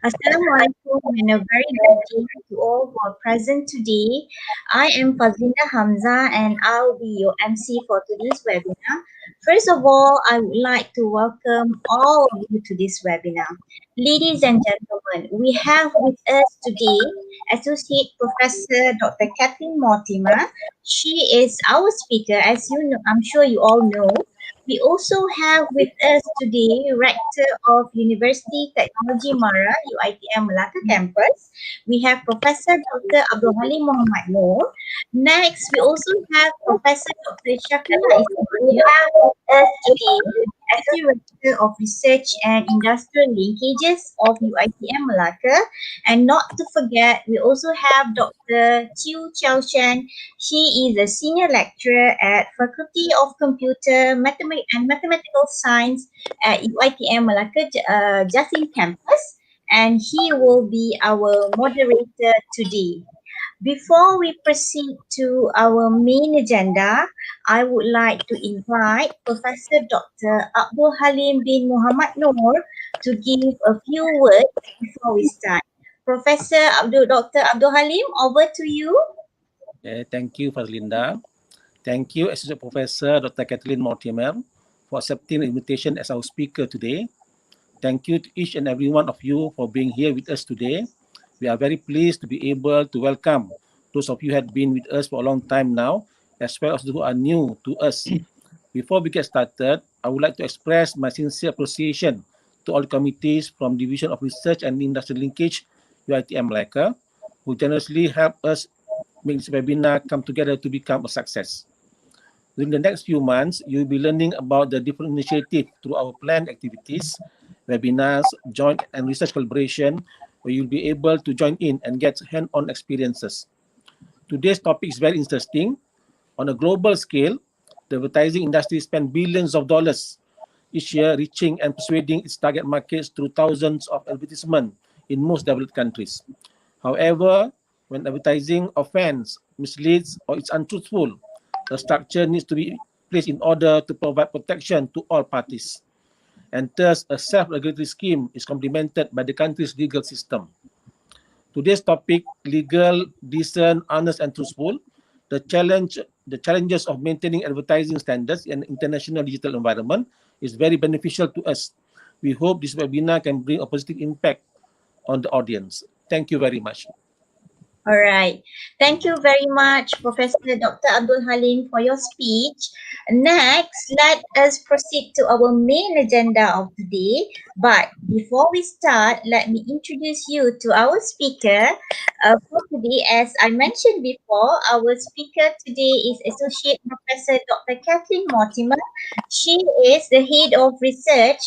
Assalamualaikum and a very good day to all who are present today. I am Fazlinda Hamza and I'll be your MC for today's webinar. First of all, I would like to welcome all of you to this webinar. Ladies and gentlemen, we have with us today Associate Professor Dr. Kathleen Mortimer. She is our speaker, as you know, I'm sure you all know. We also have with us today Rector of Universiti Teknologi Mara, UiTM Melaka campus. We have Professor Dr. Abdul Halim Muhammad Noor. Next, we also have Professor Dr. Shakila Ismail with us today, Associate Rector of Research and Industrial Linkages of UiTM Melaka. And not to forget, we also have Dr. Chiu Chiao Shan. She is a senior lecturer at Faculty of Computer and Mathematical Science at UiTM Melaka Jasin campus, and he will be our moderator today. Before we proceed to our main agenda, I would like to invite Professor Dr. Abdul Halim bin Muhammad Noor to give a few words before we start. Professor Dr. Abdul Halim, over to you. Thank you, Fazlinda. Thank you, Associate Professor Dr. Kathleen Mortimer, for accepting the invitation as our speaker today. Thank you to each and every one of you for being here with us today. We are very pleased to be able to welcome those of you who have been with us for a long time now, as well as those who are new to us. Before we get started, I would like to express my sincere appreciation to all the committees from Division of Research and Industrial Linkage, UiTM Melaka, who generously help us make this webinar come together to become a success. During the next few months, you'll be learning about the different initiatives through our planned activities, webinars, joint and research collaboration, where you'll be able to join in and get hand-on experiences. Today's topic is very interesting. On a global scale, the advertising industry spends billions of dollars each year reaching and persuading its target markets through thousands of advertisements in most developed countries. However, when advertising offends, misleads, or is untruthful, the structure needs to be placed in order to provide protection to all parties. And thus, a self-regulatory scheme is complemented by the country's legal system. Today's topic, legal, decent, honest, and truthful, the challenges of maintaining advertising standards in an international digital environment is very beneficial to us. We hope this webinar can bring a positive impact on the audience. Thank you very much. All right. Thank you very much, Professor Dr. Abdul Halim, for your speech. Next, let us proceed to our main agenda of today. But before we start, let me introduce you to our speaker for today. As I mentioned before, our speaker today is Associate Professor Dr. Kathleen Mortimer. She is the Head of Research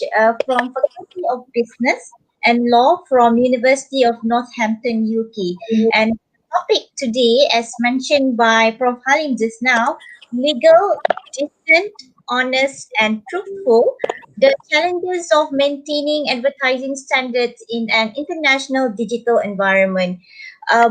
from Faculty of Business and Law from University of Northampton, UK. And the topic today, as mentioned by Prof. Halim just now, legal, decent, honest, and truthful, the challenges of maintaining advertising standards in an international digital environment.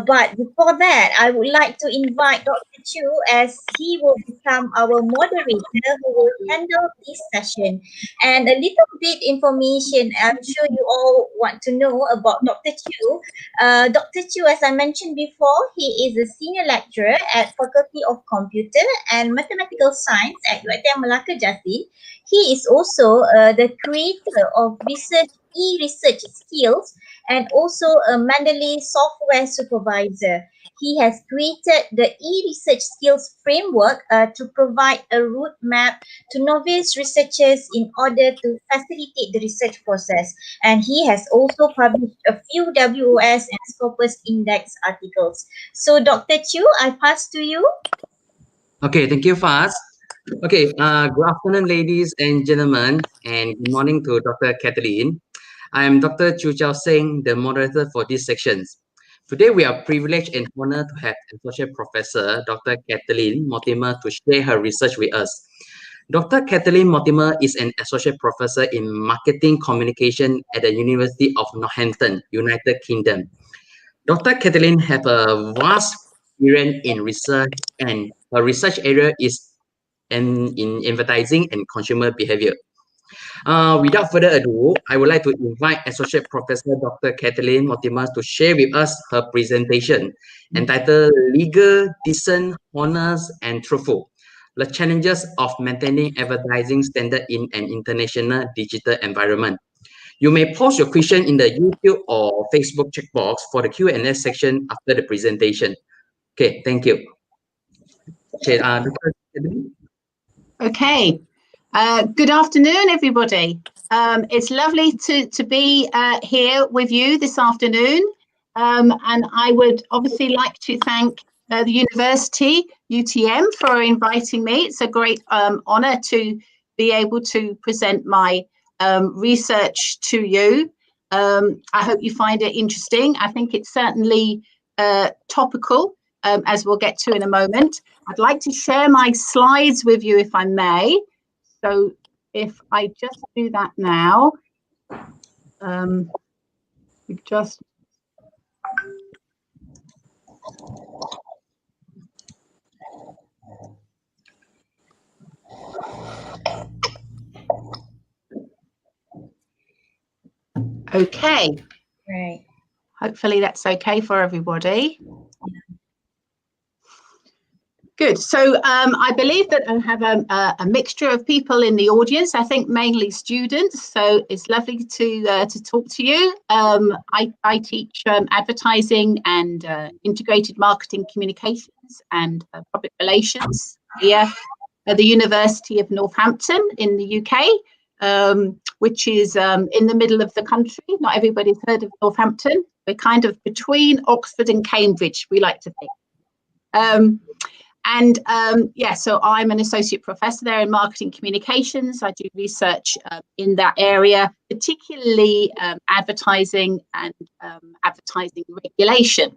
But before that, I would like to invite Dr. Chu as he will become our moderator who will handle this session. And a little bit information I'm sure you all want to know about Dr. Chu. Dr. Chu, as I mentioned before, he is a senior lecturer at Faculty of Computer and Mathematical Science at UiTM Melaka Jasin. He is also the creator of e-research skills and also a Mendeley software supervisor. He has created the e-research skills framework to provide a roadmap to novice researchers in order to facilitate the research process. And he has also published a few WOS and Scopus Index articles. So Dr. Chu, I pass to you. Okay, thank you, Faz. Okay, good afternoon, ladies and gentlemen, and good morning to Dr. Kathleen. I am Dr. Chu Chao Seng, the moderator for these sections. Today, we are privileged and honored to have Associate Professor Dr. Kathleen Mortimer to share her research with us. Dr. Kathleen Mortimer is an Associate Professor in Marketing Communication at the University of Northampton, United Kingdom. Dr. Kathleen has a vast experience in research, and her research area is in advertising and consumer behavior. Without further ado, I would like to invite Associate Professor Dr. Kathleen Mortimer to share with us her presentation entitled Legal, Decent, Honest, and Truthful: The Challenges of Maintaining Advertising Standard in an International Digital Environment. You may post your question in the YouTube or Facebook checkbox for the Q&A section after the presentation. Okay, thank you. Okay, Dr. Kathleen? Okay. Good afternoon, everybody. It's lovely to be here with you this afternoon. And I would obviously like to thank the University, UTM, for inviting me. It's a great honour to be able to present my research to you. I hope you find it interesting. I think it's certainly topical, as we'll get to in a moment. I'd like to share my slides with you, if I may. So if I just do that now, okay. Right. Hopefully that's okay for everybody. Good. So I believe that I have a mixture of people in the audience. I think mainly students. So it's lovely to talk to you. I teach advertising and integrated marketing communications and public relations here at the University of Northampton in the UK, which is in the middle of the country. Not everybody's heard of Northampton. We're kind of between Oxford and Cambridge, we like to think. Yeah, so I'm an associate professor there in marketing communications. I do research in that area, particularly advertising and advertising regulation,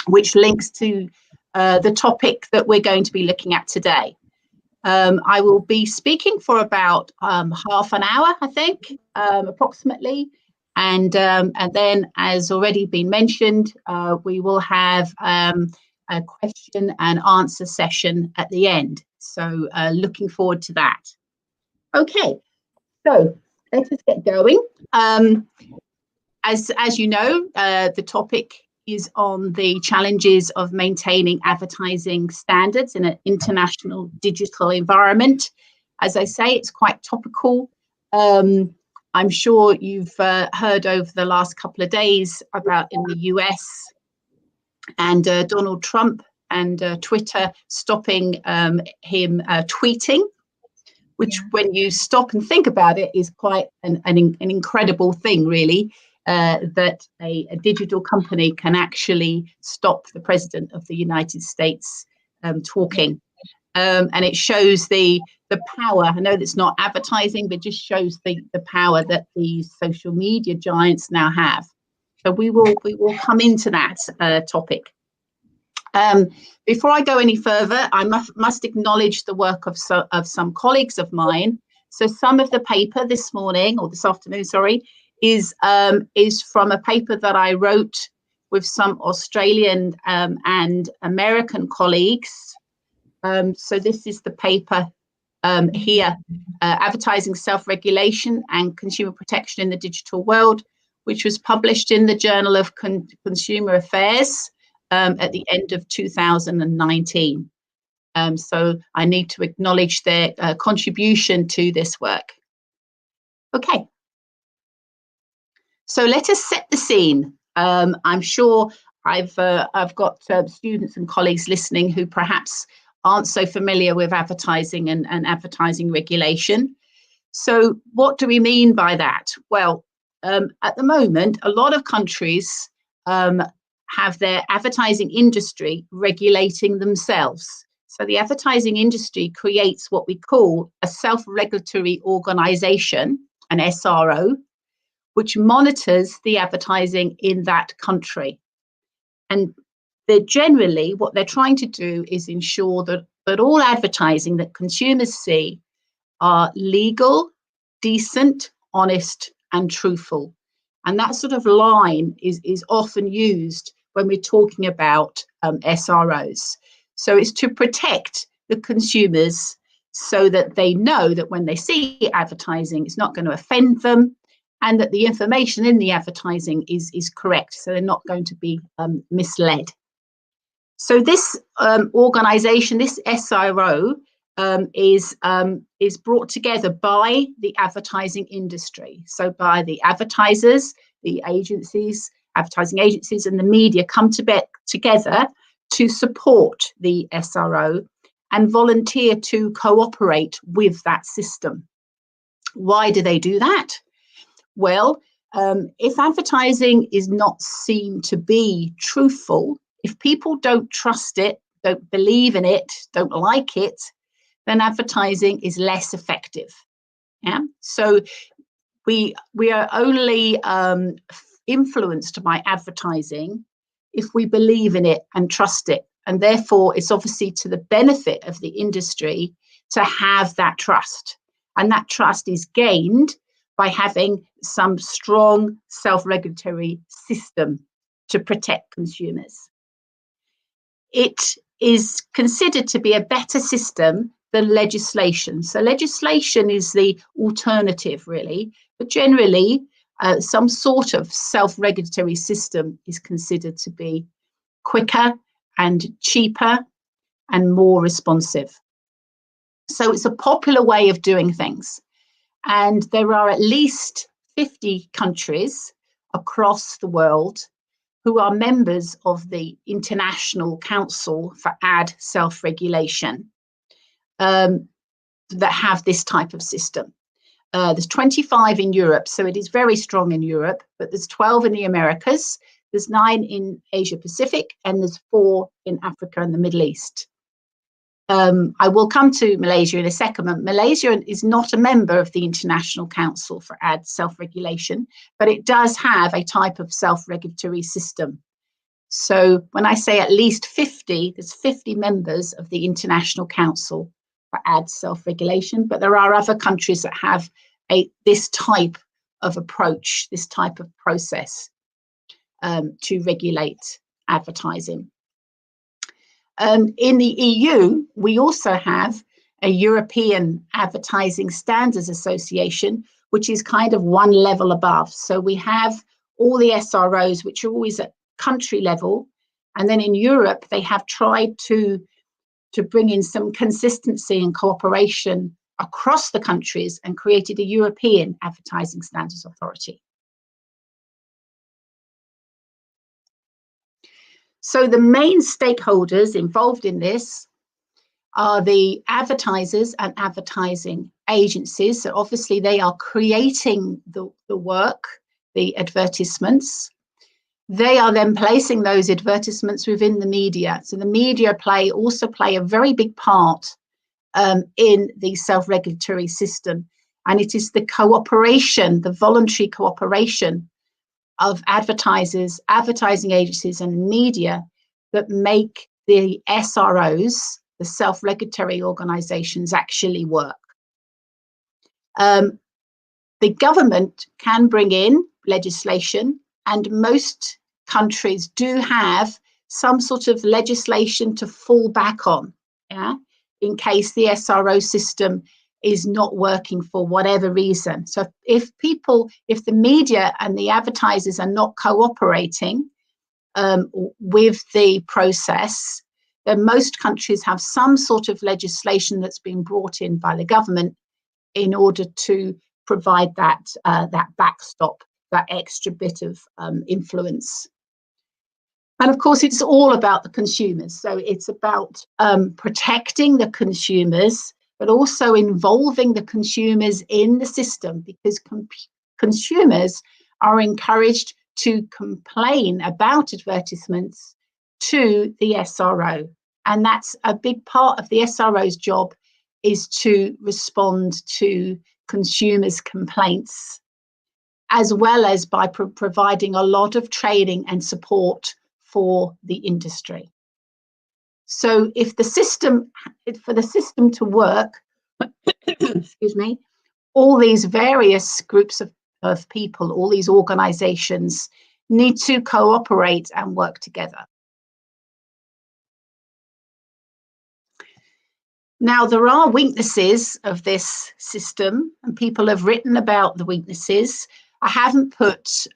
which links to the topic that we're going to be looking at today. I will be speaking for about half an hour, I think, approximately. And then, as already been mentioned, we will have a question and answer session at the end. So looking forward to that. Okay, so let us get going. As you know, the topic is on the challenges of maintaining advertising standards in an international digital environment. As I say, it's quite topical. I'm sure you've heard over the last couple of days about in the US and Donald Trump and Twitter stopping him tweeting, which when you stop and think about it is quite an incredible thing, really, that a digital company can actually stop the president of the United States talking. And it shows the power. I know that's not advertising, but just shows the power that these social media giants now have. So we will come into that topic. Before I go any further, I must acknowledge the work of some colleagues of mine. So some of the paper this morning, or this afternoon, sorry, is from a paper that I wrote with some Australian and American colleagues. So this is the paper here, Advertising Self-Regulation and Consumer Protection in the Digital World, which was published in the Journal of Consumer Affairs at the end of 2019. So I need to acknowledge their contribution to this work. Okay. So let us set the scene. I'm sure I've got students and colleagues listening who perhaps aren't so familiar with advertising and advertising regulation. So what do we mean by that? Well, at the moment, a lot of countries have their advertising industry regulating themselves. So the advertising industry creates what we call a self-regulatory organization, an SRO, which monitors the advertising in that country. And generally, what they're trying to do is ensure that all advertising that consumers see are legal, decent, honest, and truthful. And that sort of line is often used when we're talking about SROs. So it's to protect the consumers so that they know that when they see advertising, it's not going to offend them, and that the information in the advertising is correct, so they're not going to be misled. So this organisation, this SRO, is brought together by the advertising industry. So by the advertisers, the agencies, advertising agencies, and the media come together to support the SRO and volunteer to cooperate with that system. Why do they do that? Well, if advertising is not seen to be truthful, if people don't trust it, don't believe in it, don't like it, then advertising is less effective. Yeah. So we are only influenced by advertising if we believe in it and trust it. And therefore, it's obviously to the benefit of the industry to have that trust. And that trust is gained by having some strong self-regulatory system to protect consumers. It is considered to be a better system than legislation. So legislation is the alternative, really, but generally some sort of self-regulatory system is considered to be quicker and cheaper and more responsive. So it's a popular way of doing things. And there are at least 50 countries across the world who are members of the International Council for Ad Self-Regulation that have this type of system. There's 25 in Europe, so it is very strong in Europe, but there's 12 in the Americas, there's 9 in Asia Pacific, and there's 4 in Africa and the Middle East. I will come to Malaysia in a second, but Malaysia is not a member of the International Council for Ad Self-Regulation, but it does have a type of self-regulatory system. So when I say at least 50, there's 50 members of the International Council for Ad Self-Regulation, but there are other countries that have this type of approach, this type of process to regulate advertising. In the EU, we also have a European Advertising Standards Association, which is kind of one level above. So we have all the SROs, which are always at country level. And then in Europe, they have tried to bring in some consistency and cooperation across the countries and created a European Advertising Standards Authority. So the main stakeholders involved in this are the advertisers and advertising agencies. So obviously they are creating the work, the advertisements. They are then placing those advertisements within the media. So the media also play a very big part in the self-regulatory system. And it is the cooperation, the voluntary cooperation of advertisers, advertising agencies and media that make the SROs, the self-regulatory organizations, actually work. The government can bring in legislation, and most countries do have some sort of legislation to fall back on, yeah, in case the SRO system is not working for whatever reason. So if the media and the advertisers are not cooperating with the process, then most countries have some sort of legislation that's been brought in by the government in order to provide that backstop, that extra bit of influence. And of course, it's all about the consumers. So it's about protecting the consumers, but also involving the consumers in the system, because consumers are encouraged to complain about advertisements to the SRO. And that's a big part of the SRO's job, is to respond to consumers' complaints, as well as by providing a lot of training and support for the industry. So for the system to work, excuse me, all these various groups of people, all these organizations need to cooperate and work together. Now, there are weaknesses of this system, and people have written about the weaknesses. I haven't put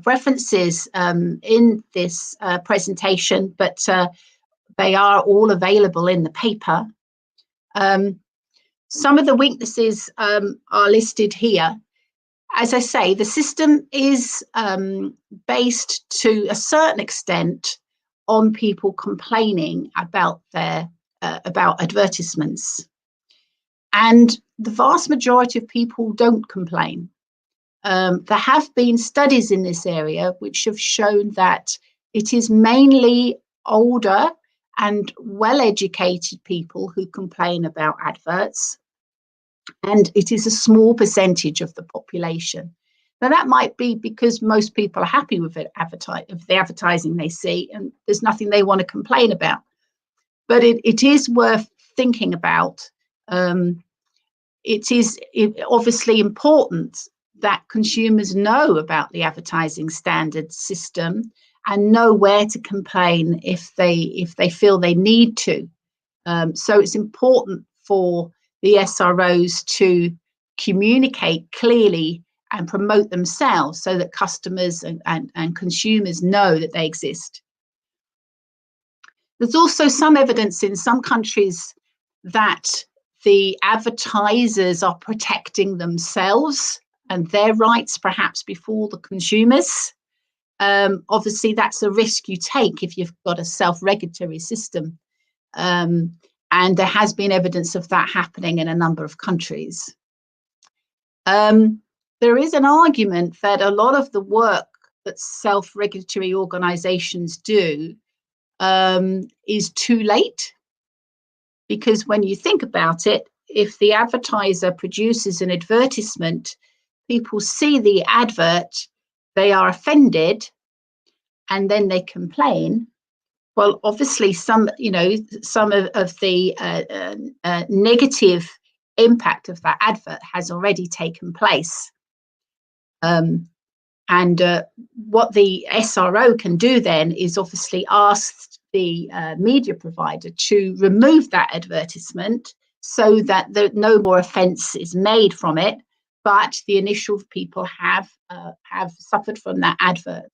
references in this presentation, but they are all available in the paper. Some of the weaknesses are listed here. As I say, the system is based to a certain extent on people complaining about their about advertisements, and the vast majority of people don't complain. There have been studies in this area which have shown that it is mainly older and well-educated people who complain about adverts, and it is a small percentage of the population. Now, that might be because most people are happy with the advertising they see, and there's nothing they want to complain about. But it is worth thinking about. It is obviously important that consumers know about the advertising standard system and know where to complain if they feel they need to. So it's important for the SROs to communicate clearly and promote themselves so that customers and consumers know that they exist. There's also some evidence in some countries that the advertisers are protecting themselves and their rights perhaps before the consumers. Obviously, that's a risk you take if you've got a self-regulatory system. And there has been evidence of that happening in a number of countries. There is an argument that a lot of the work that self-regulatory organizations do is too late, because when you think about it, if the advertiser produces an advertisement, people see the advert, they are offended, and then they complain. Well, obviously, some of the negative impact of that advert has already taken place. And what the SRO can do then is obviously ask the media provider to remove that advertisement so that no more offence is made from it, but the initial people have suffered from that advert.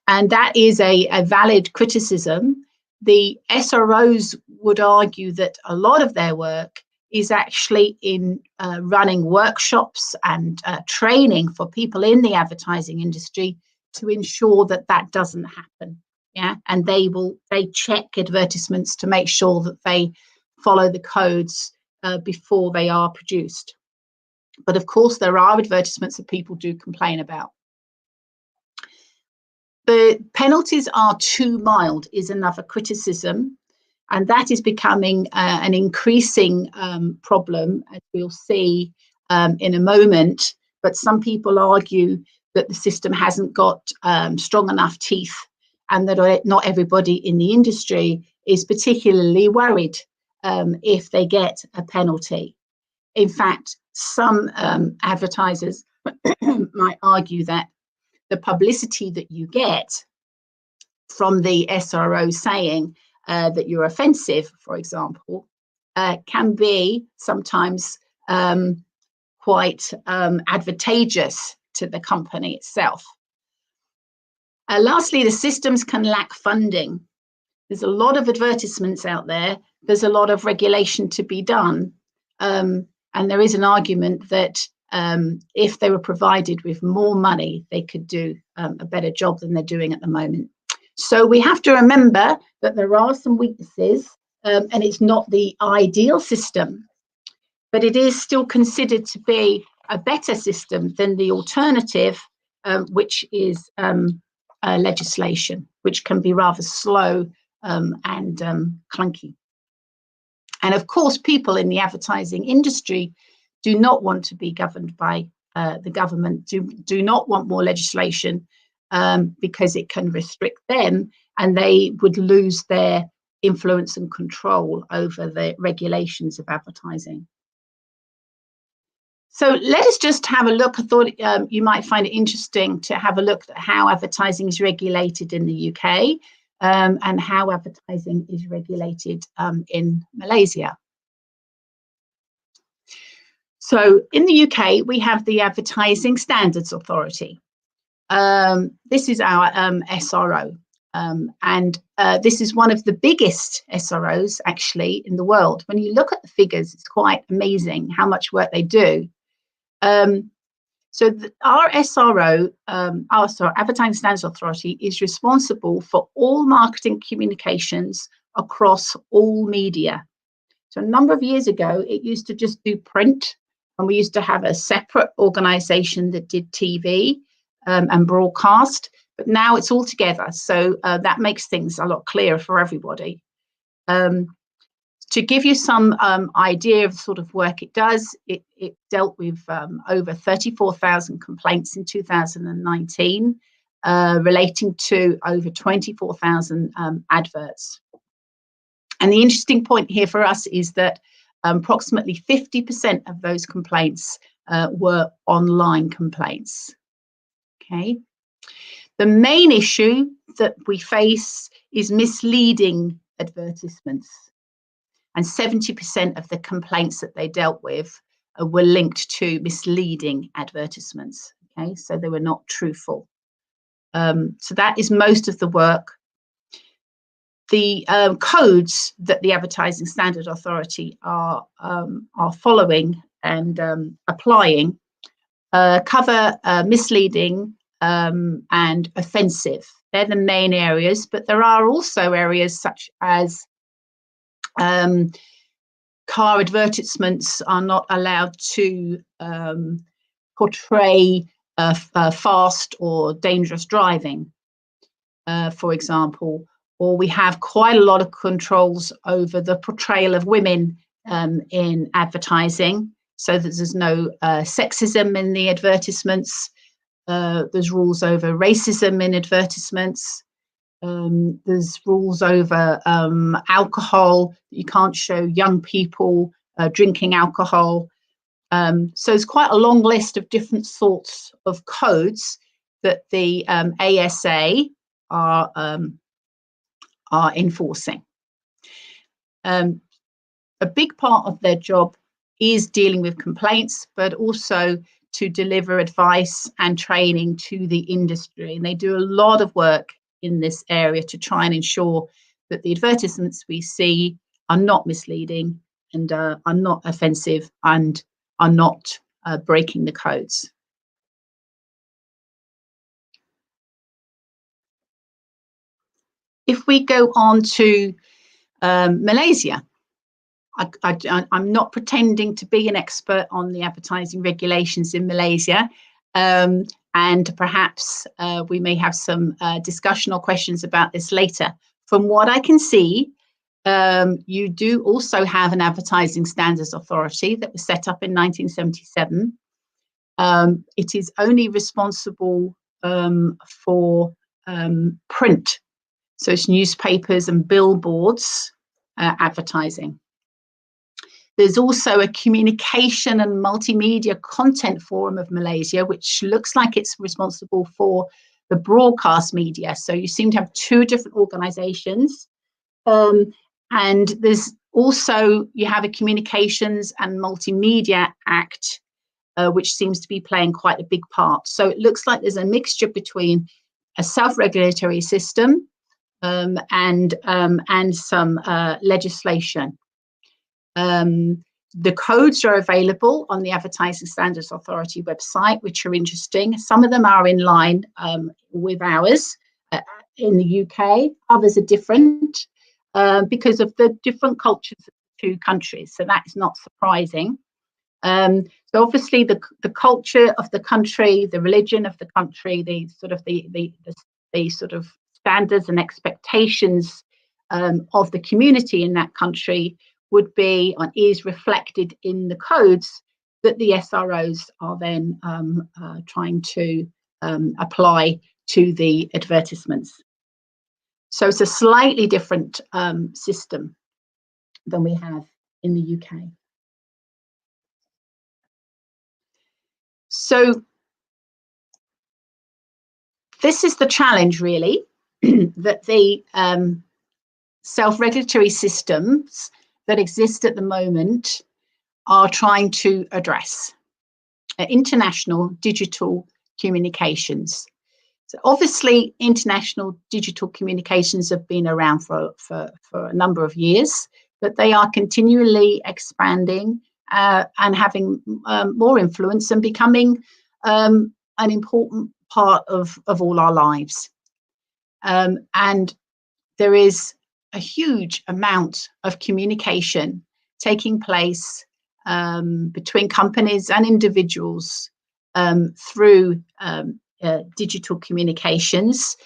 And that is a valid criticism. The SROs would argue that a lot of their work is actually in running workshops and training for people in the advertising industry to ensure that that doesn't happen. Yeah, and they check advertisements to make sure that they follow the codes before they are produced. But of course, there are advertisements that people do complain about. The penalties are too mild is another criticism, and that is becoming an increasing problem, as we'll see in a moment. But some people argue that the system hasn't got strong enough teeth, and that not everybody in the industry is particularly worried if they get a penalty. In fact, some advertisers might argue that the publicity that you get from the SRO saying that you're offensive, for example, can be sometimes quite advantageous to the company itself. Lastly, the systems can lack funding. There's a lot of advertisements out there. There's a lot of regulation to be done. And there is an argument that if they were provided with more money, they could do a better job than they're doing at the moment. So we have to remember that there are some weaknesses, and it's not the ideal system, but it is still considered to be a better system than the alternative, which is legislation, which can be rather slow and clunky. And of course, people in the advertising industry do not want to be governed by the government, do not want more legislation because it can restrict them, and they would lose their influence and control over the regulations of advertising. So let us just have a look. I thought you might find it interesting to have a look at how advertising is regulated in the UK and how advertising is regulated in Malaysia. So in the UK, we have the Advertising Standards Authority. This is our SRO. And this is one of the biggest SROs actually in the world. When you look at the figures, it's quite amazing how much work they do. Our SRO, Advertising Standards Authority, is responsible for all marketing communications across all media. So a number of years ago, it used to just do print, and we used to have a separate organisation that did TV and broadcast. But now it's all together, so that makes things a lot clearer for everybody. To give you some idea of the sort of work it does, it dealt with over 34,000 complaints in 2019, relating to over 24,000 adverts. And the interesting point here for us is that approximately 50% of those complaints were online complaints. Okay. The main issue that we face is misleading advertisements. And 70% of the complaints that they dealt with were linked to misleading advertisements. Okay, so they were not truthful. So that is most of the work. The codes that the Advertising Standard Authority are following and applying cover misleading and offensive. They're the main areas, but there are also areas such as car advertisements are not allowed to portray fast or dangerous driving, for example, or we have quite a lot of controls over the portrayal of women in advertising, so that there's no sexism in the advertisements. There's rules over racism in advertisements. There's rules over alcohol. You can't show young people drinking alcohol. So it's quite a long list of different sorts of codes that the ASA are enforcing. A big part of their job is dealing with complaints, but also to deliver advice and training to the industry. And they do a lot of work in this area to try and ensure that the advertisements we see are not misleading and are not offensive and are not breaking the codes. If we go on to Malaysia, I'm not pretending to be an expert on the advertising regulations in Malaysia, and perhaps we may have some discussion or questions about this later. From what I can see, you do also have an Advertising Standards Authority that was set up in 1977. It is only responsible for print, so it's newspapers and billboards advertising. There's also a communication and multimedia content forum of Malaysia, which looks like it's responsible for the broadcast media. So you seem to have two different organizations. And there's also, you have a Communications and Multimedia Act, which seems to be playing quite a big part. So it looks like there's a mixture between a self-regulatory system and some legislation. The codes are available on the Advertising Standards Authority website, which are interesting. Some of them are in line with ours in the UK. Others are different because of the different cultures of the two countries. So that is not surprising. So obviously the culture of the country, the religion of the country, the sort of standards and expectations of the community in that country would be and is reflected in the codes that the SROs are then trying to apply to the advertisements. So it's a slightly different system than we have in the UK. So this is the challenge, really, that the self-regulatory systems that exist at the moment are trying to address. International digital communications. So obviously, international digital communications have been around for a number of years, but they are continually expanding and having more influence and becoming an important part of all our lives. And there is a huge amount of communication taking place between companies and individuals through digital communications,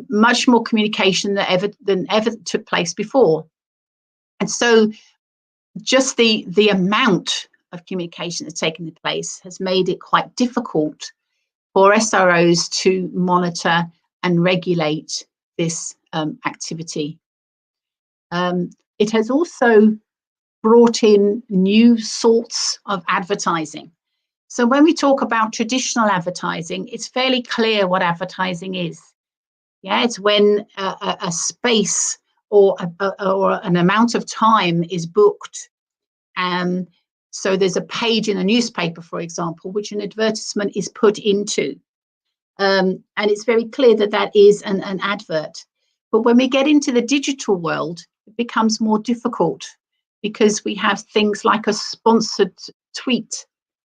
much more communication than ever took place before. And so just the amount of communication that's taken place has made it quite difficult for SROs to monitor and regulate this activity. It has also brought in new sorts of advertising. So when we talk about traditional advertising, it's fairly clear what advertising is. Yeah, it's when a space or an amount of time is booked. So there's a page in a newspaper, for example, which an advertisement is put into. And it's very clear that that is an advert. But when we get into the digital world, it becomes more difficult because we have things like a sponsored tweet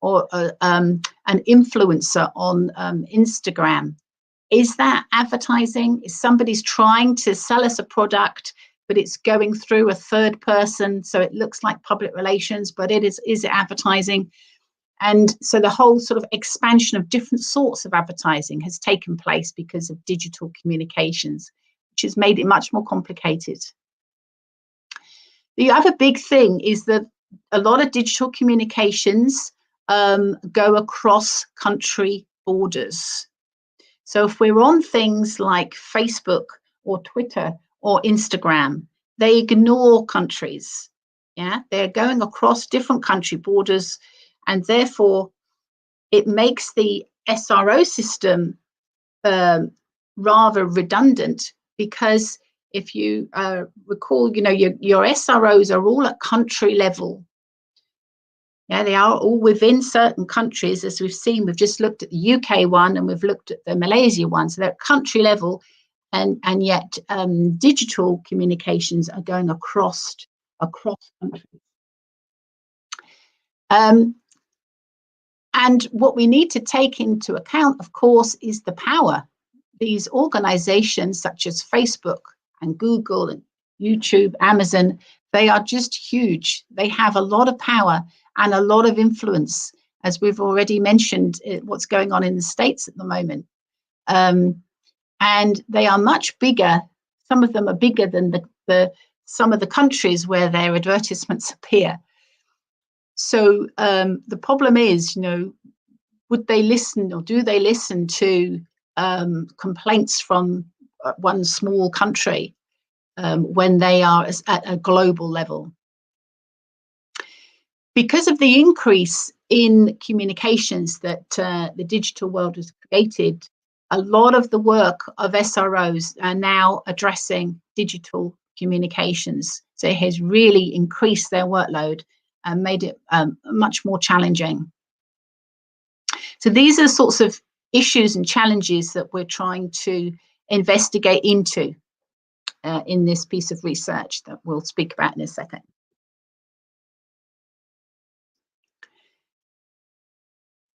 or an influencer on Instagram. Is that advertising? Is somebody's trying to sell us a product, but it's going through a third person, so it looks like public relations, but is it advertising? And so the whole sort of expansion of different sorts of advertising has taken place because of digital communications, which has made it much more complicated. The other big thing is that a lot of digital communications go across country borders. So if we're on things like Facebook or Twitter or Instagram, they ignore countries. Yeah, they're going across different country borders, and therefore it makes the SRO system rather redundant, because if you recall, your SROs are all at country level. Yeah, they are all within certain countries, as we've seen. We've just looked at the UK one and we've looked at the Malaysia one. So they're at country level, and yet digital communications are going across countries. And what we need to take into account, of course, is the power. These organizations such as Facebook and Google and YouTube, Amazon, they are just huge. They have a lot of power and a lot of influence, as we've already mentioned what's going on in the States at the moment. And they are much bigger. Some of them are bigger than some of the countries where their advertisements appear. So the problem is, would they listen, or do they listen to complaints from one small country when they are at a global level? Because of the increase in communications that the digital world has created, a lot of the work of SROs are now addressing digital communications. So it has really increased their workload and made it much more challenging. So these are sorts of issues and challenges that we're trying to investigate into in this piece of research that we'll speak about in a second.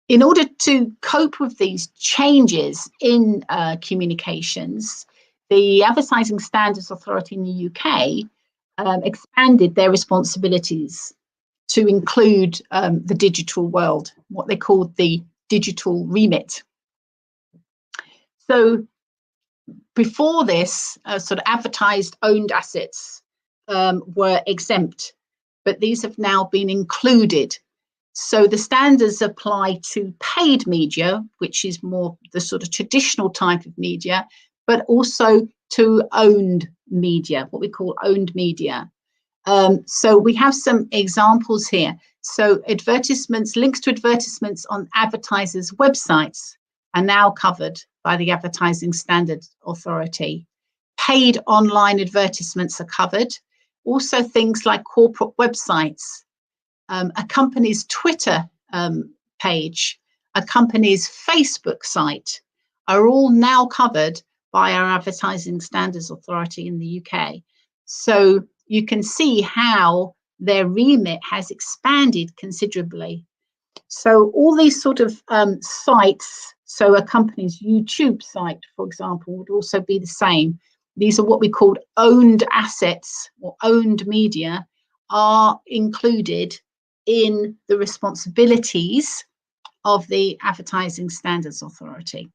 In order to cope with these changes in communications, the Advertising Standards Authority in the UK expanded their responsibilities to include the digital world, what they called the digital remit. So before this, sort of advertised owned assets were exempt, but these have now been included. So the standards apply to paid media, which is more the sort of traditional type of media, but also to owned media, what we call owned media. So we have some examples here. So advertisements, links to advertisements on advertisers' websites are now covered by the Advertising Standards Authority. Paid online advertisements are covered. Also things like corporate websites a company's Twitter page, a company's Facebook site are all now covered by our Advertising Standards Authority in the UK. So you can see how their remit has expanded considerably. So all these sort of sites, so a company's YouTube site, for example, would also be the same. These are what we call owned assets or owned media, are included in the responsibilities of the Advertising Standards Authority.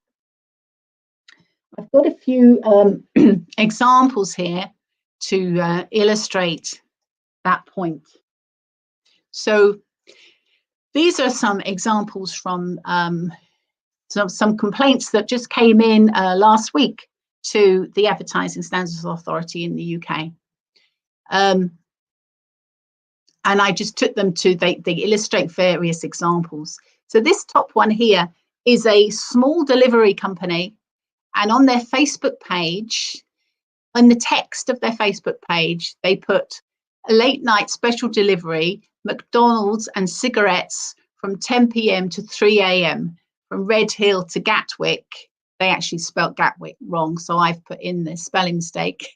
I've got a few examples here to illustrate that point. So these are some examples from some complaints that just came in last week to the Advertising Standards Authority in the UK. And I just took them to, they illustrate various examples. So this top one here is a small delivery company, and on their Facebook page, on the text of their Facebook page, they put a late night special delivery, McDonald's and cigarettes from 10 p.m. to 3 a.m. from Red Hill to Gatwick. They actually spelt Gatwick wrong, so I've put in the spelling mistake.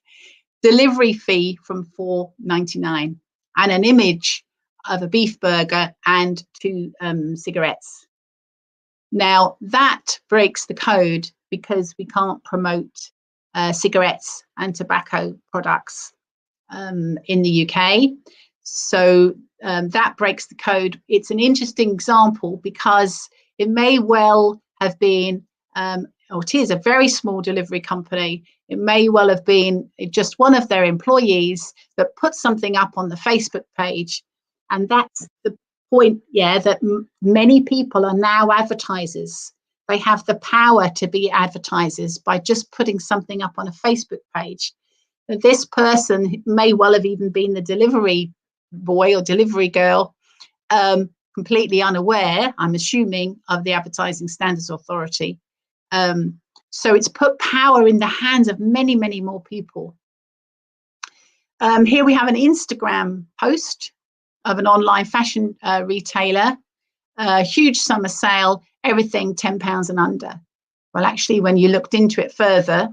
Delivery fee from $4.99, and an image of a beef burger and 2 cigarettes. Now that breaks the code, because we can't promote cigarettes and tobacco products in the UK. So that breaks the code. It's an interesting example because it may well have been, or it is a very small delivery company. It may well have been just one of their employees that put something up on the Facebook page. And that's the point, yeah, that many people are now advertisers. They have the power to be advertisers by just putting something up on a Facebook page. This person may well have even been the delivery boy or delivery girl, completely unaware, I'm assuming, of the Advertising Standards Authority. So it's put power in the hands of many, many more people. Here we have an Instagram post of an online fashion retailer, huge summer sale, everything £10 and under. Well, actually, when you looked into it further,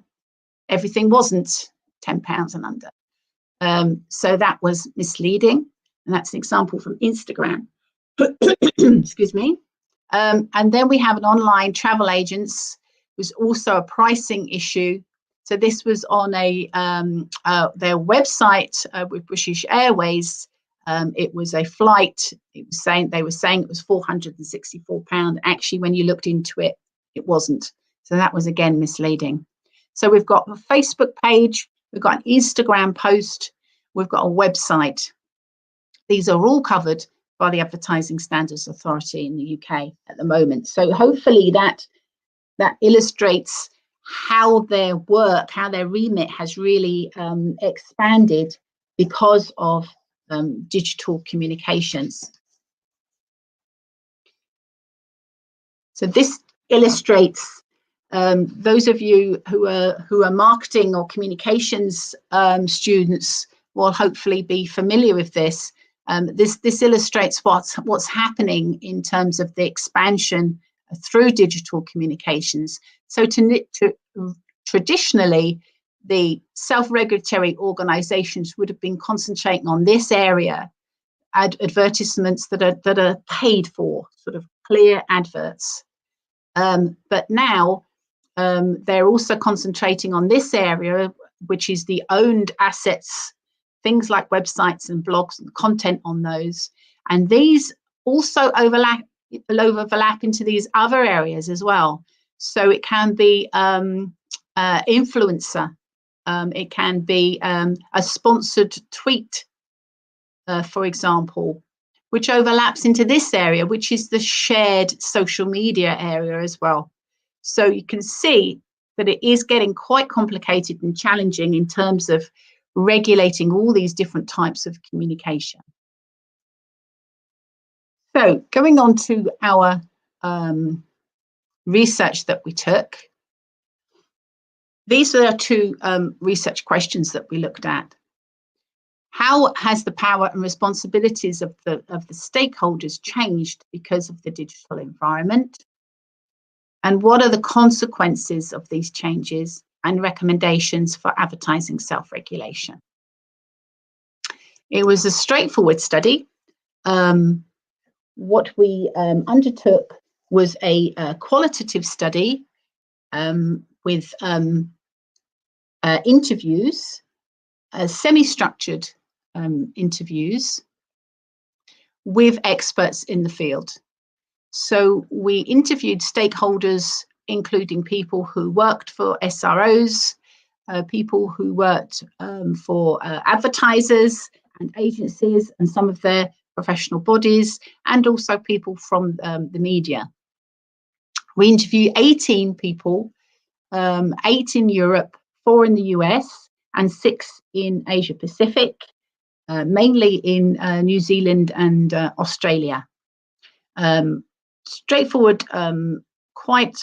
everything wasn't £10 and under. So that was misleading. And that's an example from Instagram. Excuse me. And then we have an online travel agents. It was also a pricing issue. So this was on a their website with British Airways. It was a flight. It was saying, they were saying it was £464. Actually, when you looked into it, it wasn't. So that was again misleading. So we've got a Facebook page, we've got an Instagram post, we've got a website. These are all covered by the Advertising Standards Authority in the UK at the moment. So hopefully that illustrates how their work, how their remit has really expanded because of digital communications. So this illustrates, those of you who are marketing or communications students will hopefully be familiar with this. This illustrates what's happening in terms of the expansion through digital communications. So traditionally, the self-regulatory organisations would have been concentrating on this area, advertisements that are paid for, sort of clear adverts. But now they're also concentrating on this area, which is the owned assets, things like websites and blogs and content on those. And these also overlap into these other areas as well. So it can be influencer. It can be a sponsored tweet, for example, which overlaps into this area, which is the shared social media area as well. So you can see that it is getting quite complicated and challenging in terms of regulating all these different types of communication. So going on to our research that we took, these are two research questions that we looked at. How has the power and responsibilities of the stakeholders changed because of the digital environment? And what are the consequences of these changes and recommendations for advertising self-regulation? It was a straightforward study. What we undertook was a qualitative study with interviews, semi-structured interviews with experts in the field. So we interviewed stakeholders, including people who worked for SROs, people who worked for advertisers and agencies and some of their professional bodies, and also people from the media. We interviewed 18 people, 8 in Europe, 4 in the US, and 6 in Asia Pacific, mainly in New Zealand and Australia. Straightforward, quite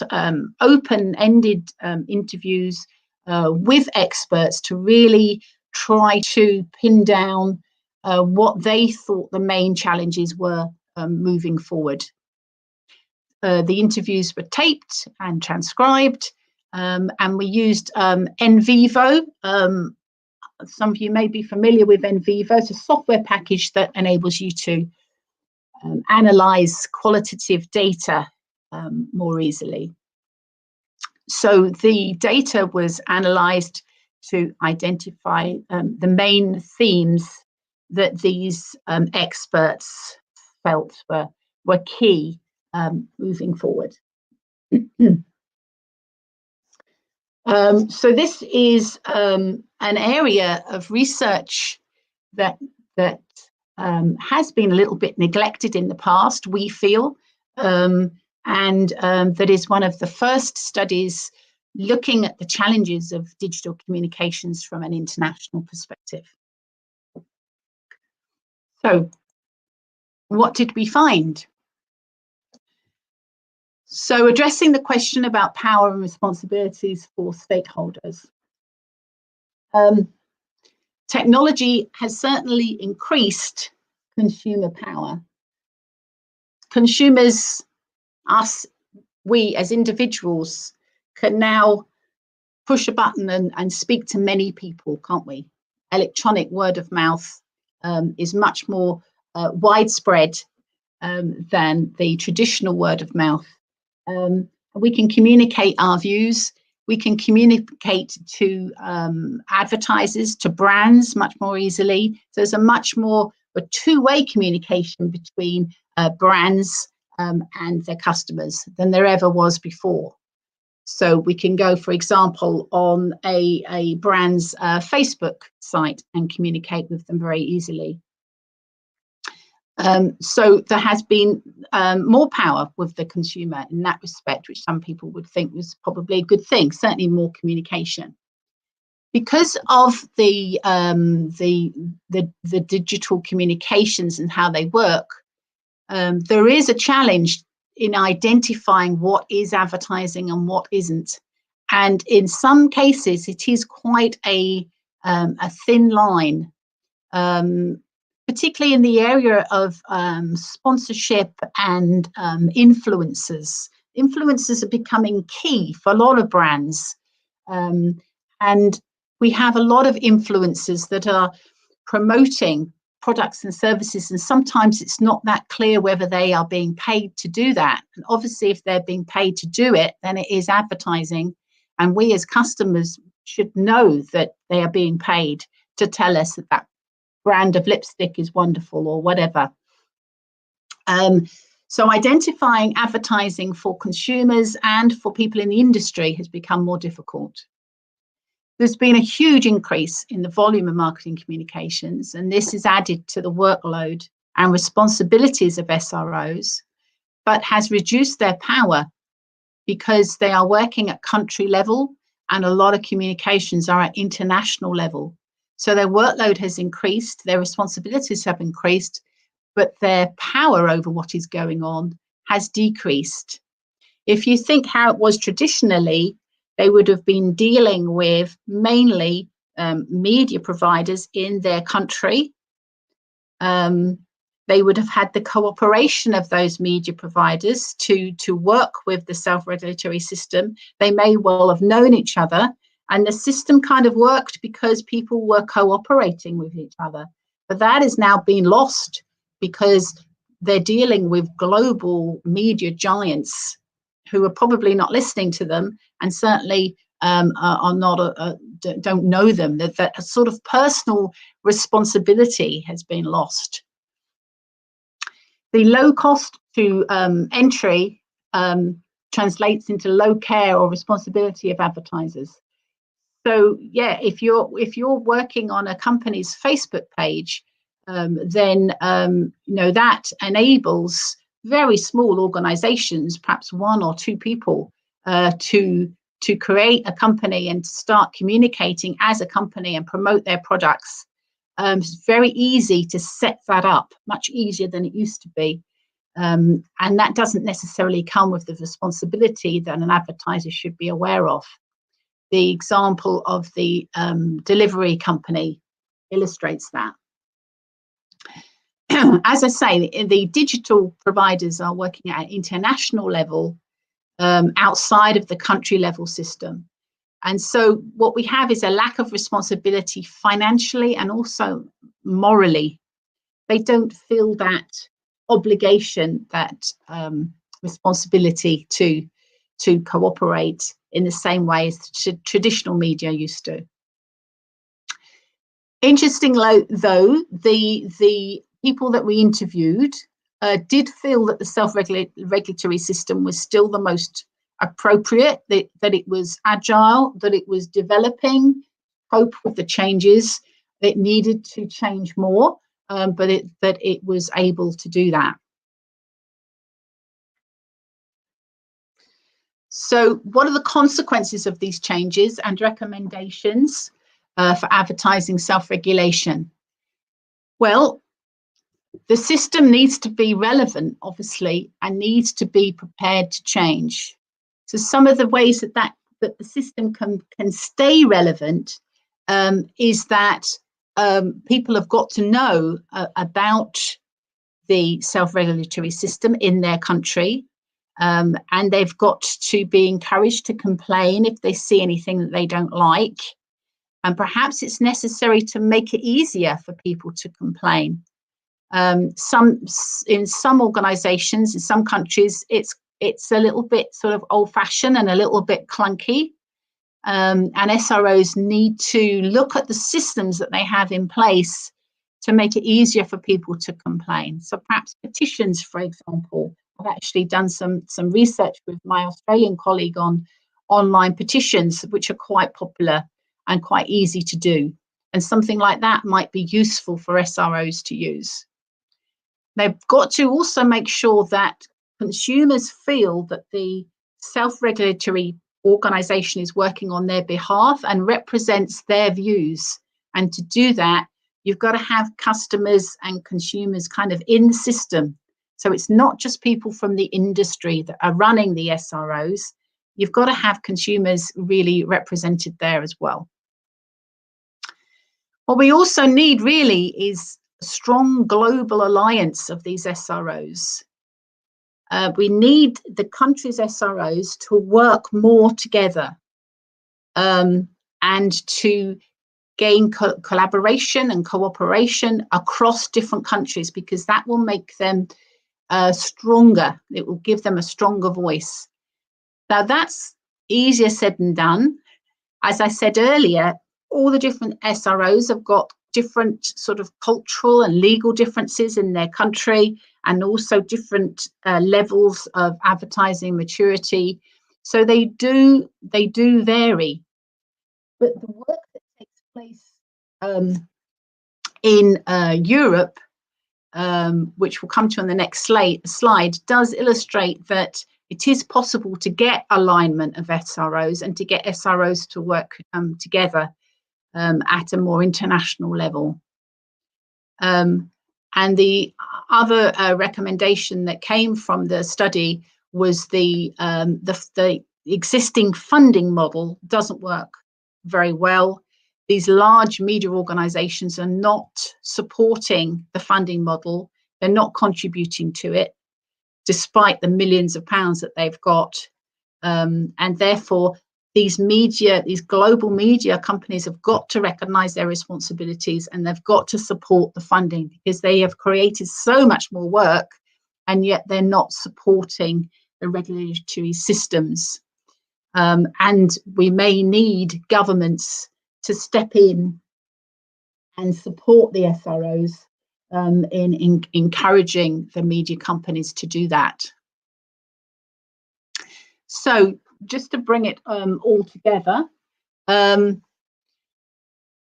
open-ended interviews with experts to really try to pin down what they thought the main challenges were moving forward. The interviews were taped and transcribed, and we used NVivo. Some of you may be familiar with NVivo. It's a software package that enables you to analyze qualitative data more easily. So the data was analyzed to identify the main themes that these experts felt were key moving forward. So this is an area of research that has been a little bit neglected in the past, we feel, and that is one of the first studies looking at the challenges of digital communications from an international perspective. So, what did we find? So, addressing the question about power and responsibilities for stakeholders. Technology has certainly increased consumer power. Consumers, us, we as individuals, can now push a button and speak to many people, can't we? Electronic word of mouth is much more widespread than the traditional word of mouth. We can communicate our views. We can communicate to advertisers, to brands much more easily. So there's a much more a two-way communication between brands and their customers than there ever was before. So we can go, for example, on a brand's Facebook site and communicate with them very easily. So there has been more power with the consumer in that respect, which some people would think was probably a good thing, certainly more communication. Because of the digital communications and how they work, there is a challenge in identifying what is advertising and what isn't. And in some cases, it is quite a thin line, particularly in the area of sponsorship and influencers. Influencers are becoming key for a lot of brands. And we have a lot of influencers that are promoting products and services, and sometimes it's not that clear whether they are being paid to do that. And obviously, if they're being paid to do it, then it is advertising. And we as customers should know that they are being paid to tell us that that brand of lipstick is wonderful or whatever. So identifying advertising for consumers and for people in the industry has become more difficult. There's been a huge increase in the volume of marketing communications, and this is added to the workload and responsibilities of SROs, but has reduced their power because they are working at country level and a lot of communications are at international level. So their workload has increased, their responsibilities have increased, but their power over what is going on has decreased. If you think how it was traditionally, they would have been dealing with mainly media providers in their country. They would have had the cooperation of those media providers to work with the self-regulatory system. They may well have known each other, and the system kind of worked because people were cooperating with each other. But that is now being lost because they're dealing with global media giants who are probably not listening to them, and certainly are not don't know them. That sort of personal responsibility has been lost. The low cost to entry translates into low care or responsibility of advertisers. So yeah, if you're working on a company's Facebook page, then that enables very small organizations, perhaps 1 or 2 people, to create a company and start communicating as a company and promote their products. It's very easy to set that up, much easier than it used to be. And that doesn't necessarily come with the responsibility that an advertiser should be aware of. The example of the delivery company illustrates that. As I say, the digital providers are working at an international level outside of the country level system. And so what we have is a lack of responsibility financially and also morally. They don't feel that obligation, that responsibility to cooperate in the same way as traditional media used to. Interestingly, though, the people that we interviewed did feel that the self-regulatory system was still the most appropriate, that it was agile, that it was developing, cope with the changes. It needed to change more, but it was able to do that. So what are the consequences of these changes and recommendations for advertising self-regulation? Well, the system needs to be relevant, obviously, and needs to be prepared to change. So some of the ways that the system can stay relevant is that people have got to know about the self-regulatory system in their country, and they've got to be encouraged to complain if they see anything that they don't like. And perhaps it's necessary to make it easier for people to complain. In some organizations, in some countries, it's a little bit sort of old-fashioned and a little bit clunky. And SROs need to look at the systems that they have in place to make it easier for people to complain. So perhaps petitions, for example. I've actually done some research with my Australian colleague on online petitions, which are quite popular and quite easy to do. And something like that might be useful for SROs to use. They've got to also make sure that consumers feel that the self-regulatory organization is working on their behalf and represents their views. And to do that, you've got to have customers and consumers kind of in the system. So it's not just people from the industry that are running the SROs. You've got to have consumers really represented there as well. What we also need really is a strong global alliance of these SROs. We need the country's SROs to work more together and to gain collaboration and cooperation across different countries, because that will make them stronger. It will give them a stronger voice. Now, that's easier said than done. As I said earlier, all the different SROs have got different sort of cultural and legal differences in their country, and also different levels of advertising maturity. So they do vary. But the work that takes place in Europe, which we'll come to on the next slide, does illustrate that it is possible to get alignment of SROs and to get SROs to work together at a more international level. And the other recommendation that came from the study was the existing funding model doesn't work very well, these large media organizations are not supporting the funding model. They're not contributing to it, despite the millions of pounds that they've got. And therefore, these global media companies have got to recognize their responsibilities, and they've got to support the funding, because they have created so much more work, and yet they're not supporting the regulatory systems. And we may need governments to step in and support the SROs in encouraging the media companies to do that. So just to bring it all together,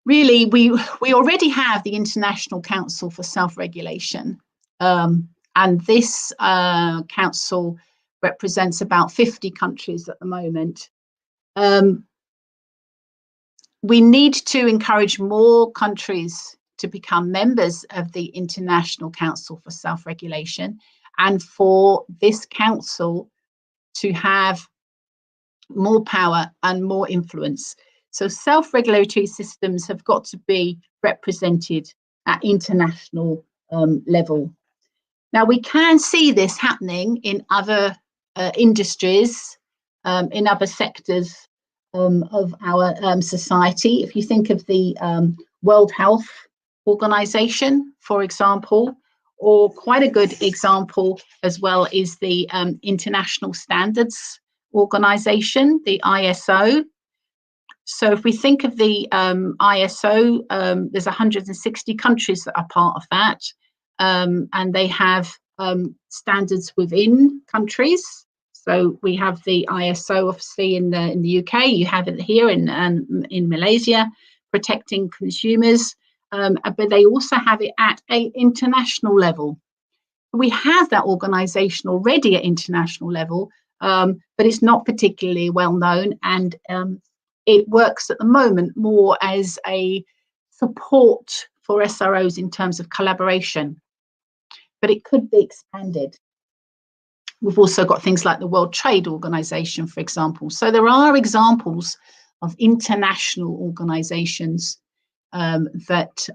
really, we already have the International Council for Self-Regulation, and this council represents about 50 countries at the moment. We need to encourage more countries to become members of the International Council for Self-Regulation, and for this council to have more power and more influence. So self-regulatory systems have got to be represented at international level. Now, we can see this happening in other industries, in other sectors of our society. If you think of the World Health Organization, for example, or quite a good example as well is the International Standards Organization, the ISO. So if we think of the ISO, there's 160 countries that are part of that, and they have standards within countries. So we have the ISO, obviously, in the UK. You have it here in Malaysia, protecting consumers, but they also have it at an international level. We have that organisation already at international level, but it's not particularly well known, and it works at the moment more as a support for SROs in terms of collaboration, but it could be expanded. We've also got things like the World Trade Organization, for example. So there are examples of international organizations that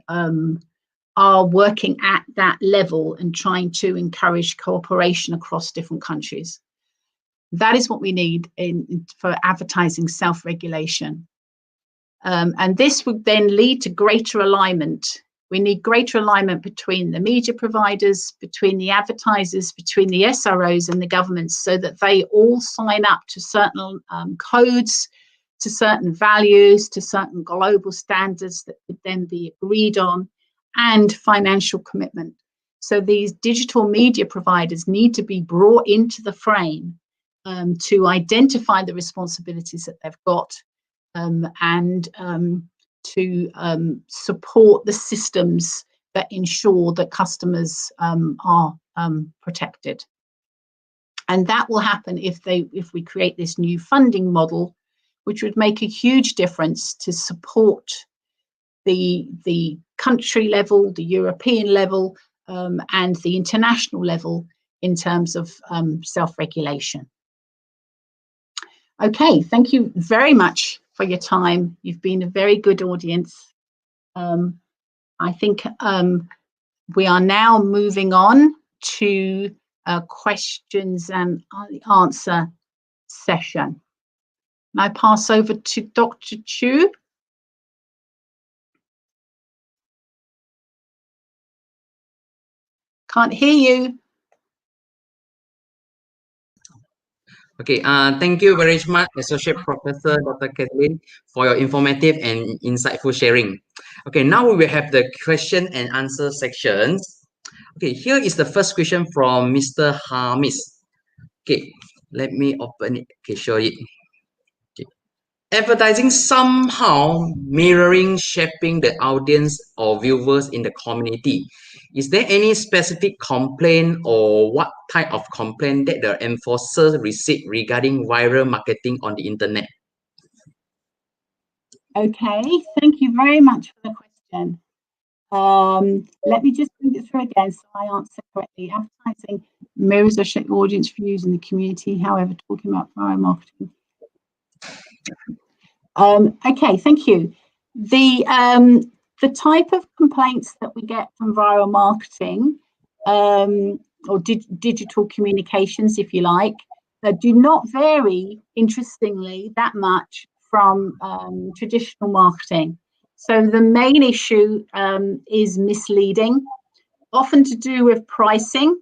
are working at that level and trying to encourage cooperation across different countries. That is what we need for advertising self-regulation. And this would then lead to greater alignment. We need greater alignment between the media providers, between the advertisers, between the SROs and the governments, so that they all sign up to certain codes, to certain values, to certain global standards that could then be agreed on, and financial commitment. So these digital media providers need to be brought into the frame to identify the responsibilities that they've got, and to support the systems that ensure that customers are protected. And that will happen if we create this new funding model, which would make a huge difference to support the country level, the European level, and the international level in terms of self-regulation. Okay, thank you very much for your time. You've been a very good audience. I think we are now moving on to a questions and answer session. I pass over to Dr. Chu. Can't hear you. Okay, thank you very much, Associate Professor Dr. Kathleen, for your informative and insightful sharing. Okay, now we will have the question and answer sections. Okay, here is the first question from Mr. Hamis. Okay, let me open it. Okay, show it. Okay. Advertising somehow mirroring, shaping the audience or viewers in the community. Is there any specific complaint or what type of complaint that the enforcers receive regarding viral marketing on the internet? Okay, thank you very much for the question. Let me just read it through again so I answer correctly. Advertising mirrors or shape audience views in the community, however, talking about viral marketing. Okay, thank you. The type of complaints that we get from viral marketing or digital communications, if you like, do not vary, interestingly, that much from traditional marketing. So the main issue is misleading, often to do with pricing.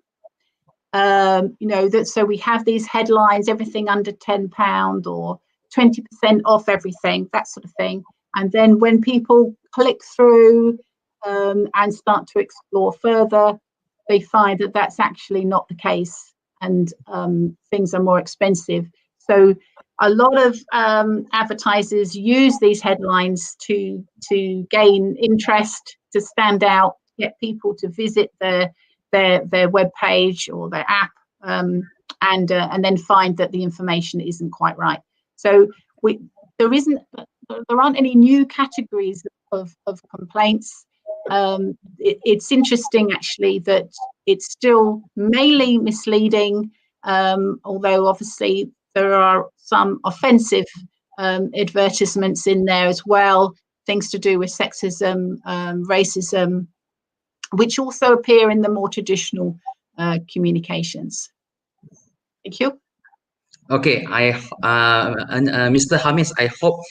So we have these headlines, everything under £10 or 20% off everything, that sort of thing. And then when people click through and start to explore further, they find that that's actually not the case, and things are more expensive. So a lot of advertisers use these headlines to gain interest, to stand out, get people to visit their web page or their app, and then find that the information isn't quite right. So there aren't any new categories of complaints. It's interesting, actually, that it's still mainly misleading, although obviously there are some offensive advertisements in there as well, things to do with sexism, racism, which also appear in the more traditional communications. Thank you. Okay, Mr. Hamis, I hope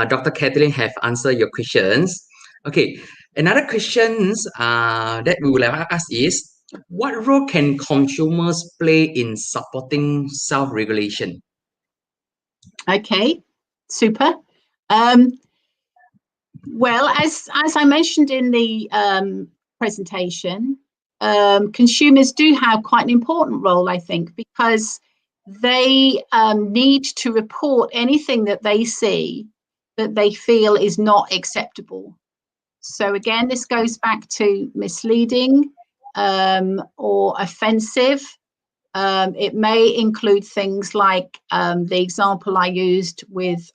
Dr. Kathleen have answered your questions. Okay, another questions that we will ask is, what role can consumers play in supporting self-regulation? Okay, super. Well, as I mentioned in the presentation, consumers do have quite an important role, I think, because they need to report anything that they see that they feel is not acceptable. So again, this goes back to misleading or offensive. It may include things like the example I used with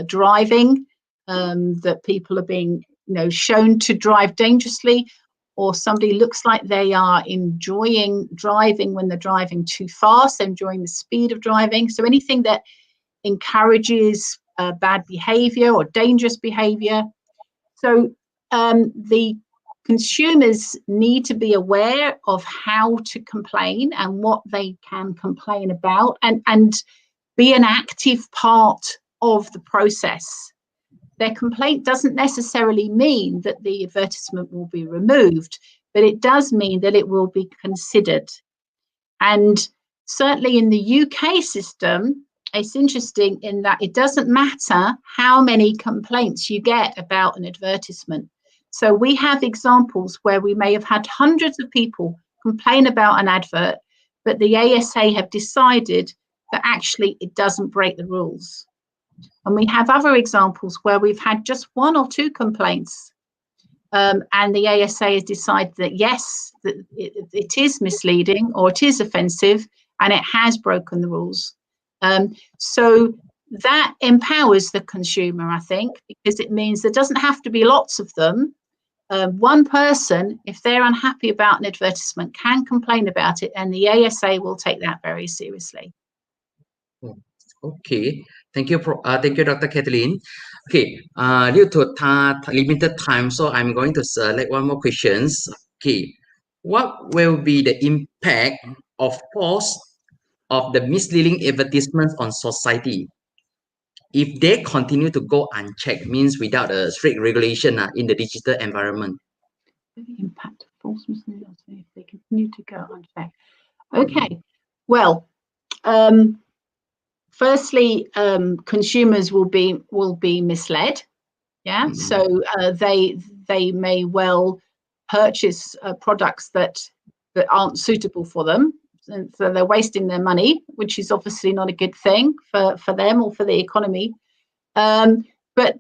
driving, that people are being shown to drive dangerously, or somebody looks like they are enjoying driving when they're driving too fast, enjoying the speed of driving. So anything that encourages bad behavior or dangerous behavior. So the consumers need to be aware of how to complain and what they can complain about, and be an active part of the process. Their complaint doesn't necessarily mean that the advertisement will be removed, but it does mean that it will be considered. And certainly in the UK system, it's interesting in that it doesn't matter how many complaints you get about an advertisement. So we have examples where we may have had hundreds of people complain about an advert, but the ASA have decided that actually it doesn't break the rules. And we have other examples where we've had just one or two complaints, and the ASA has decided that yes, that it is misleading or it is offensive and it has broken the rules. So that empowers the consumer, I think, because it means there doesn't have to be lots of them. One person, if they're unhappy about an advertisement, can complain about it, and the ASA will take that very seriously. Okay, thank you, Dr. Kathleen. Okay, due to limited time, so I'm going to select one more questions. Okay, what will be the impact of the misleading advertisements on society if they continue to go unchecked, means without a strict regulation in the digital environment? The impact of false misleading if they continue to go unchecked. Okay, well, firstly, consumers will be misled. Yeah, so they may well purchase products that aren't suitable for them, and so they're wasting their money, which is obviously not a good thing for them or for the economy. But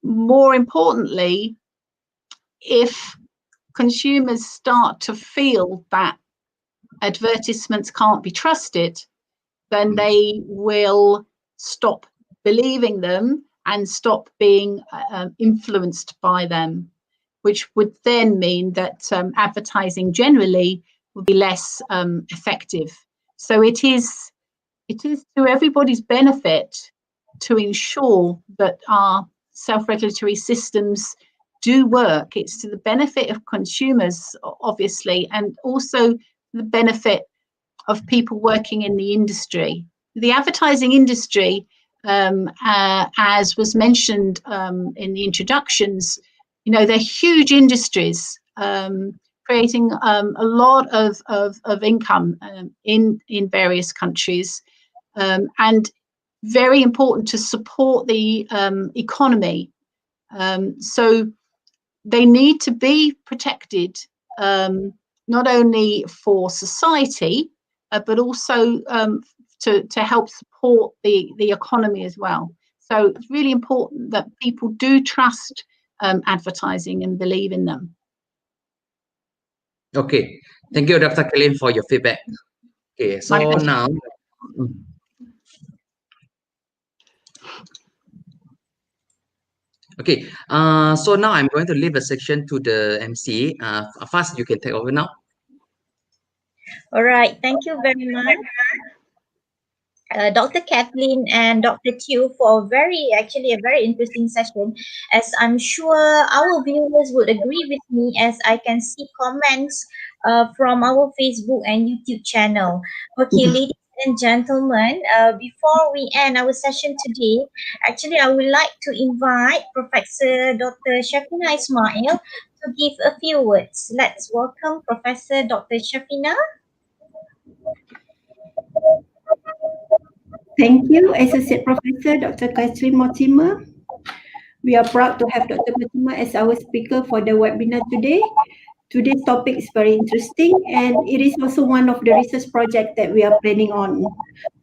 more importantly, if consumers start to feel that advertisements can't be trusted, then they will stop believing them and stop being influenced by them, which would then mean that advertising generally will be less effective. So it is to everybody's benefit to ensure that our self-regulatory systems do work. It's to the benefit of consumers, obviously, and also the benefit of people working in the industry. The advertising industry, as was mentioned in the introductions, they're huge industries, creating a lot of income in various countries, and very important to support the economy. So they need to be protected, not only for society, but also to help support the economy as well. So it's really important that people do trust advertising and believe in them. Okay, thank you, Dr. Kathleen, for your feedback. Okay, so now, okay, so now I'm going to leave a section to the MC. Fast, you can take over now. All right. Thank you very much, Dr. Kathleen and Dr. Tew, for actually a very interesting session, as I'm sure our viewers would agree with me, as I can see comments from our Facebook and YouTube channel. Okay, ladies and gentlemen, before we end our session today, actually I would like to invite Professor Dr. Shafina Ismail to give a few words. Let's welcome Professor Dr. Shafina. Thank you, Associate Professor Dr. Kathleen Mortimer. We are proud to have Dr. Mortimer as our speaker for the webinar today. Today's topic is very interesting, and it is also one of the research projects that we are planning on.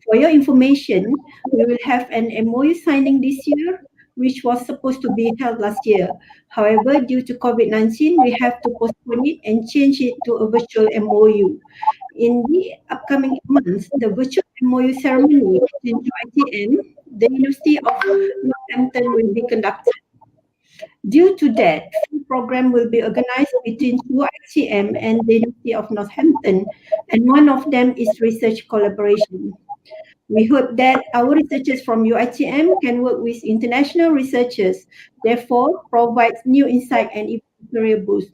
For your information, we will have an MOU signing this year, which was supposed to be held last year. However, due to COVID-19, we have to postpone it and change it to a virtual MOU. In the upcoming months, the virtual MOU ceremony between UiTM, the University of Northampton, will be conducted. Due to that, the program will be organized between UiTM and the University of Northampton, and one of them is research collaboration. We hope that our researchers from UiTM can work with international researchers, therefore provide new insight and even career boost.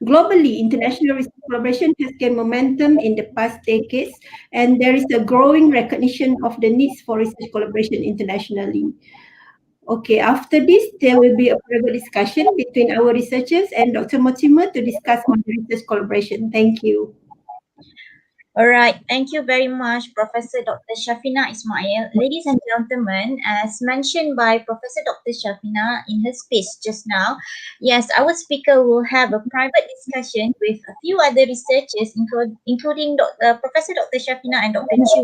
Globally, international research collaboration has gained momentum in the past decades, and there is a growing recognition of the needs for research collaboration internationally. Okay, after this, there will be a private discussion between our researchers and Dr. Mortimer to discuss on research collaboration. Thank you. All right. Thank you very much, Professor Dr. Shafina Ismail. Ladies and gentlemen, as mentioned by Professor Dr. Shafina in her speech just now, yes, our speaker will have a private discussion with a few other researchers, including Professor Dr. Shafina and Dr. Chu.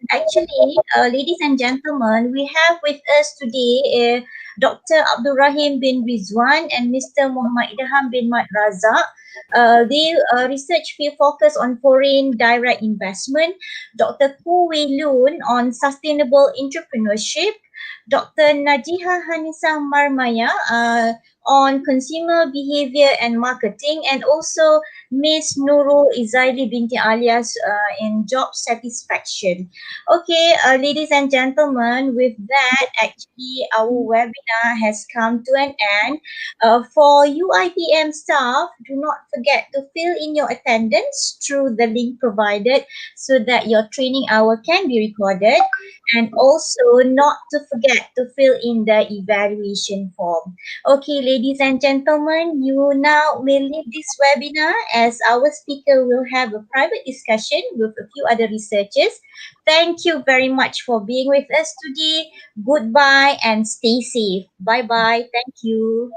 Actually, ladies and gentlemen, we have with us today Dr. Abdul Rahim bin Rizwan and Mr. Muhammad Idham bin Mat Razak. They research field focus on foreign direct investment, Dr. Ku Wei Loon on sustainable entrepreneurship, Dr. Najiha Hanisa Marmaya on consumer behavior and marketing, and also Miss Nurul Izaili binti Alias in job satisfaction. Okay, ladies and gentlemen, with that, actually our webinar has come to an end. For UiTM staff, do not forget to fill in your attendance through the link provided so that your training hour can be recorded, and also not to forget to fill in the evaluation form. Okay, ladies and gentlemen, you now may leave this webinar as our speaker will have a private discussion with a few other researchers. Thank you very much for being with us today. Goodbye and stay safe. Bye-bye. Thank you.